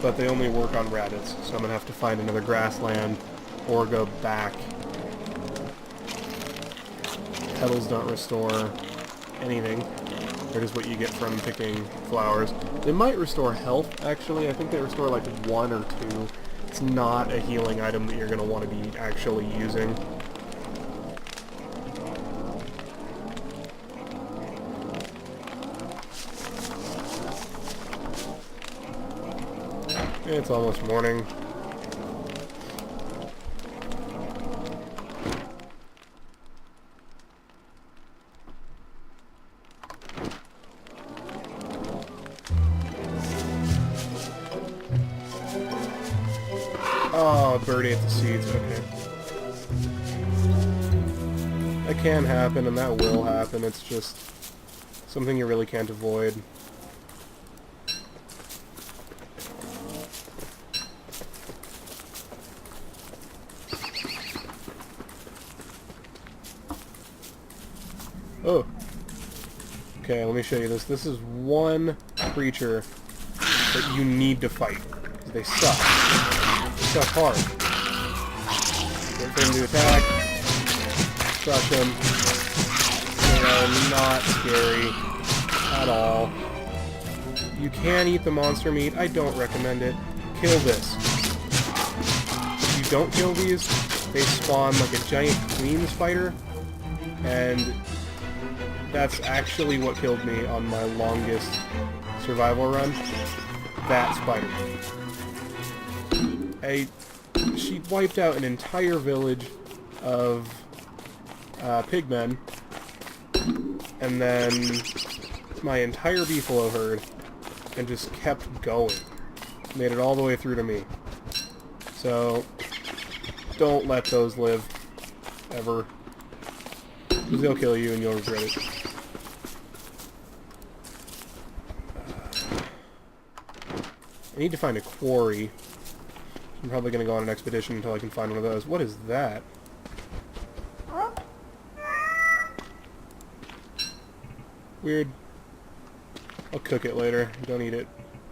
but they only work on rabbits, so I'm going to have to find another grassland or go back. Petals don't restore anything. That is what you get from picking flowers. They might restore health, actually. I think they restore like 1 or 2. It's not a healing item that you're going to want to be actually using. It's almost morning. Oh, birdie ate the seeds, okay. That can happen, and that will happen. It's just something you really can't avoid. Oh. Okay, let me show you this. This is one creature that you need to fight. They suck. They suck hard. Wait for them to attack. Crush them. They are not scary at all. You can eat the monster meat. I don't recommend it. Kill this. If you don't kill these, they spawn like a giant queen spider, and that's actually what killed me on my longest survival run. That spider. She wiped out an entire village of pigmen, and then my entire beefalo herd, and just kept going. Made it all the way through to me. So, don't let those live. Ever. Because they'll kill you and you'll regret it. I need to find a quarry. I'm probably going to go on an expedition until I can find one of those. What is that? Weird. I'll cook it later. Don't eat it.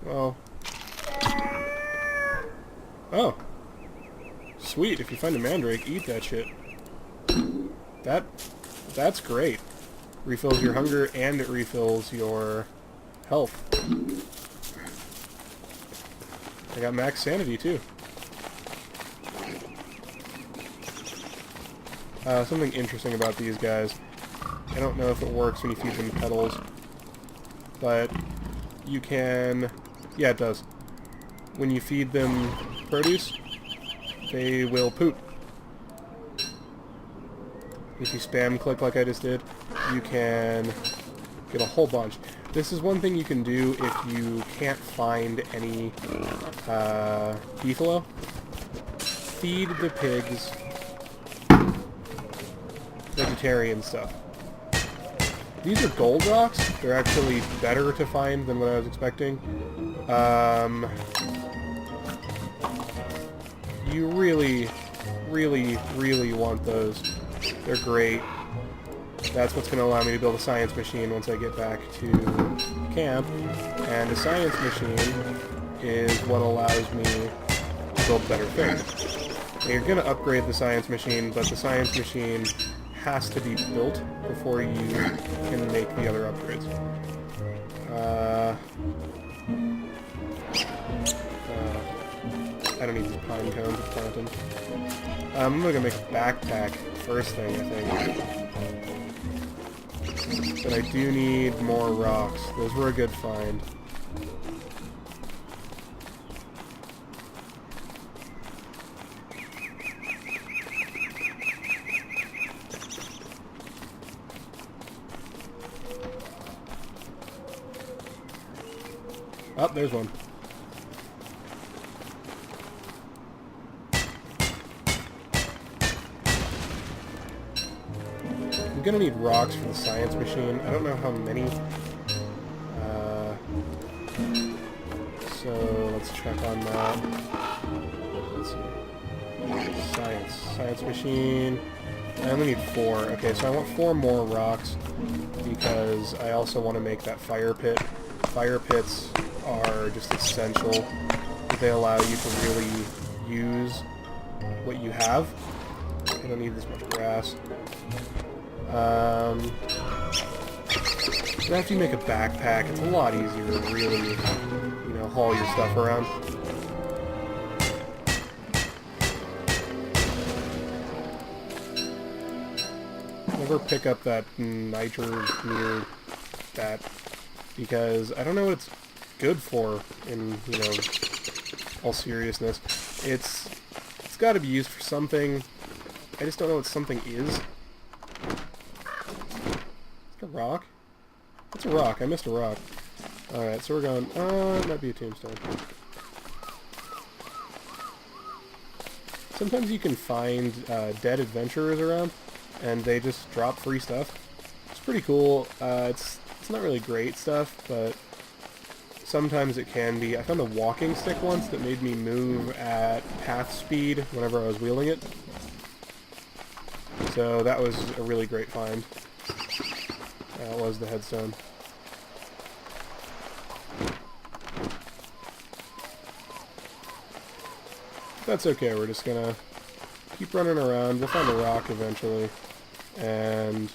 Well. Oh. Sweet. If you find a mandrake, eat that shit. That's great. Refills your hunger and it refills your health. I got max sanity too. Something interesting about these guys. I don't know if it works when you feed them petals, but you can... Yeah, it does. When you feed them produce, they will poop. If you spam click like I just did, you can get a whole bunch. This is one thing you can do if you can't find any beefalo. Feed the pigs vegetarian stuff. These are gold rocks. They're actually better to find than what I was expecting. You really, really, really want those. They're great. That's what's going to allow me to build a science machine once I get back to camp. And a science machine is what allows me to build better things. Now, you're going to upgrade the science machine, but the science machine has to be built before you can make the other upgrades. I don't need these pine cones to plant them. I'm going to make a backpack first thing, I think. But I do need more rocks. Those were a good find. Oh, there's one. I'm gonna need rocks for the science machine. I don't know how many. So let's check on that. Let's see. Science machine. I only need 4. Okay, so I want 4 more rocks because I also want to make that fire pit. Fire pits are just essential. they allow you to really use what you have. I don't need this much grass. After you make a backpack, it's a lot easier to really, you know, haul your stuff around. Never pick up that nitro near that, because I don't know what it's good for, in, you know, all seriousness. It's got to be used for something. I just don't know what something is. Is it a rock? It's a rock. I missed a rock. Alright, so we're going... it might be a tombstone. Sometimes you can find dead adventurers around, and they just drop free stuff. It's pretty cool. It's not really great stuff, but sometimes it can be. I found a walking stick once that made me move at path speed whenever I was wielding it. So that was a really great find. That was the headstone. That's okay, we're just gonna keep running around. We'll find a rock eventually. And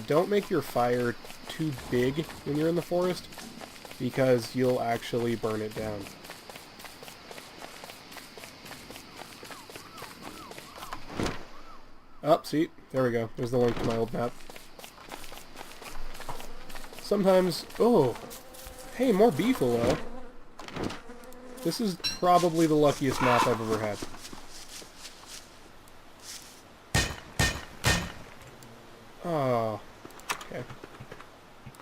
don't make your fire too big when you're in the forest, because you'll actually burn it down. Oh, see? There we go. There's the link to my old map. Sometimes... Oh! Hey, more beefalo! This is probably the luckiest map I've ever had. Oh. Okay.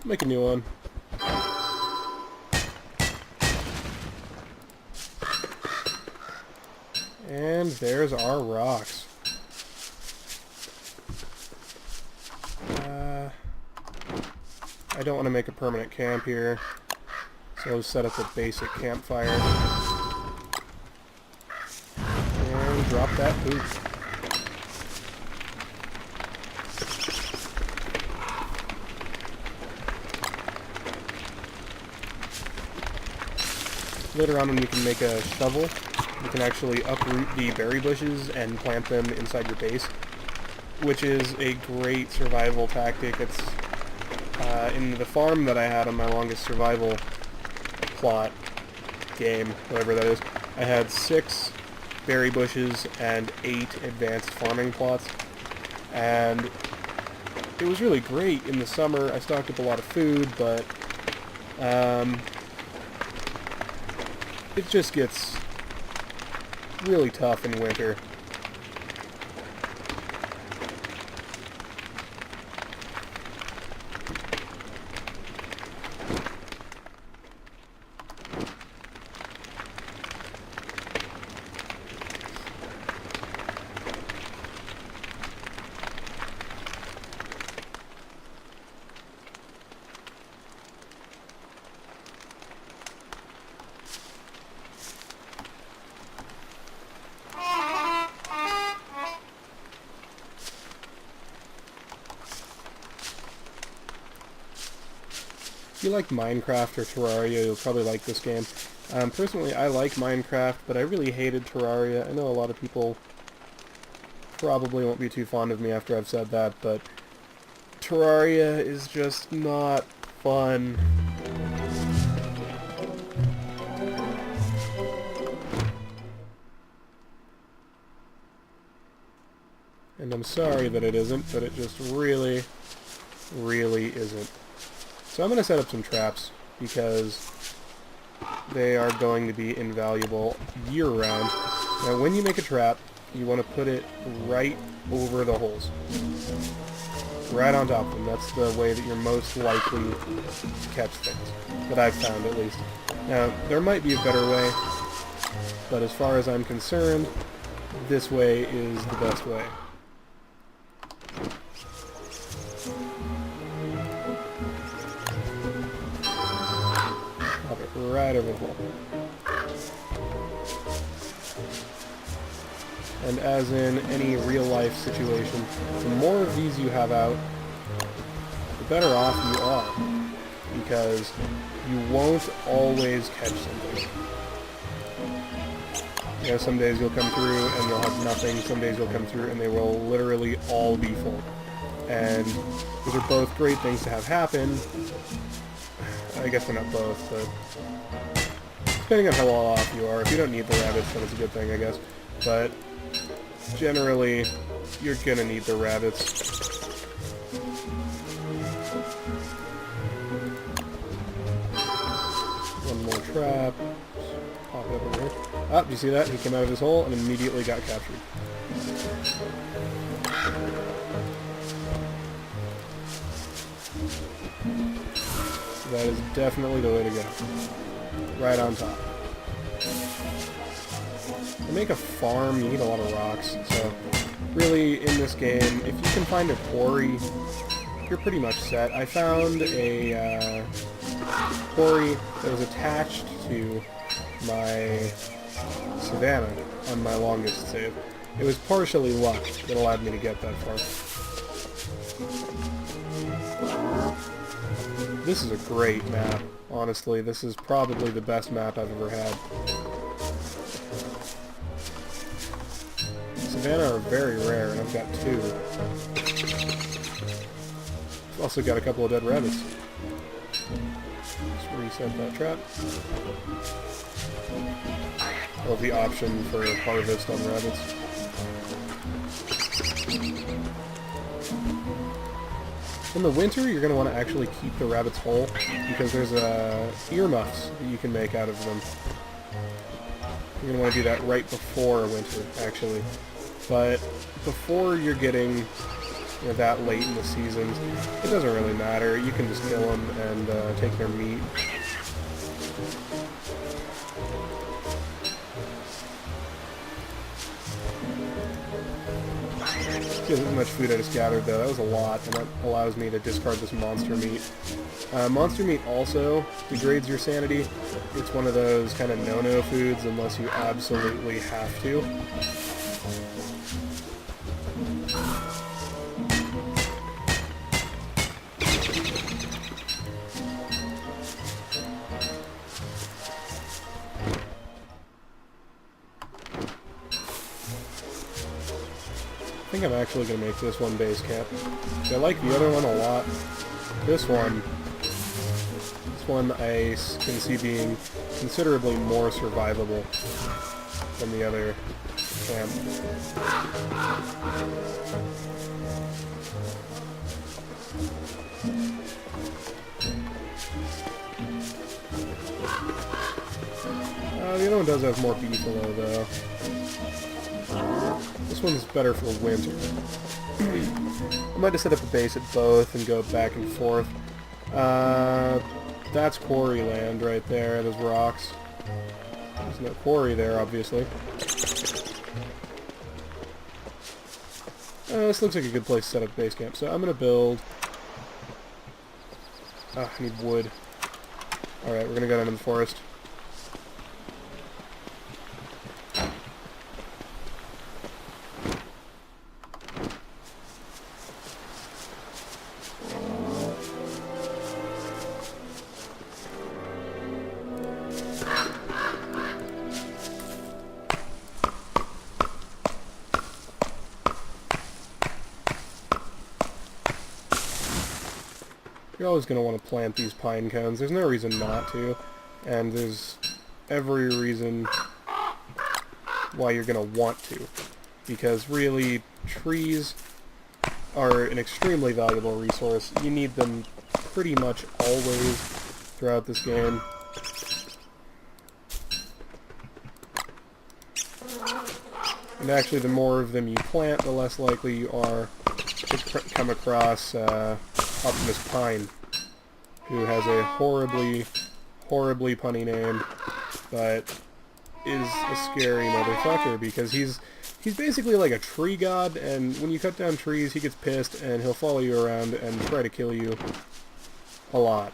Make a new one. And there's our rocks. I don't want to make a permanent camp here, so I'll set up a basic campfire. And drop that poop. Later on, when you can make a shovel, you can actually uproot the berry bushes and plant them inside your base, which is a great survival tactic. It's in the farm that I had on my longest survival plot game, whatever that is, I had 6 berry bushes and 8 advanced farming plots, and it was really great in the summer. I stocked up a lot of food, but it just gets really tough in winter. If you like Minecraft or Terraria, you'll probably like this game. Personally, I like Minecraft, but I really hated Terraria. I know a lot of people probably won't be too fond of me after I've said that, but Terraria is just not fun. And I'm sorry that it isn't, but it just really, really isn't. So I'm going to set up some traps, because they are going to be invaluable year-round. Now, when you make a trap, you want to put it right over the holes. Right on top of them. That's the way that you're most likely to catch things, that I've found at least. Now, there might be a better way, but as far as I'm concerned, this way is the best way. Right over the hole. And as in any real-life situation, the more of these you have out, the better off you are, because you won't always catch something. You know, some days you'll come through and you'll have nothing. Some days you'll come through and they will literally all be full. And those are both great things to have happen. I guess they're not both, but depending on how well off you are. If you don't need the rabbits, then it's a good thing, I guess. But generally, you're gonna need the rabbits. One more trap. Just pop it up over here. Ah, do you see that? He came out of his hole and immediately got captured. That is definitely the way to go. Right on top. To make a farm, you need a lot of rocks, so really in this game, if you can find a quarry, you're pretty much set. I found a quarry that was attached to my Savannah on my longest save. It was partially luck that allowed me to get that far. This is a great map, honestly. This is probably the best map I've ever had. Savannah are very rare, and I've got 2. I've also got a couple of dead rabbits. Let's reset that trap. I love the option for harvest on rabbits. In the winter, you're going to want to actually keep the rabbits whole, because there's earmuffs that you can make out of them. You're going to want to do that right before winter, actually. But before you're getting that late in the season, it doesn't really matter. You can just kill them and take their meat. See how much food I just gathered, though. That was a lot, and that allows me to discard this monster meat. Monster meat also degrades your sanity. It's one of those kind of no-no foods unless you absolutely have to. I think I'm actually going to make this one base camp. I like the other one a lot. This one I can see being considerably more survivable than the other camp. The other one does have more beefalo, though. This one's better for winter. I might just set up a base at both and go back and forth. That's quarry land right there. There's rocks. There's no quarry there, obviously. This looks like a good place to set up base camp. So I'm going to build... I need wood. Alright, we're going to go down in the forest. You're always going to want to plant these pine cones. There's no reason not to, and there's every reason why you're going to want to, because really, trees are an extremely valuable resource. You need them pretty much always throughout this game. And actually, the more of them you plant, the less likely you are to come across Optimus Pine, who has a horribly, horribly punny name, but is a scary motherfucker because he's basically like a tree god, and when you cut down trees, he gets pissed and he'll follow you around and try to kill you a lot.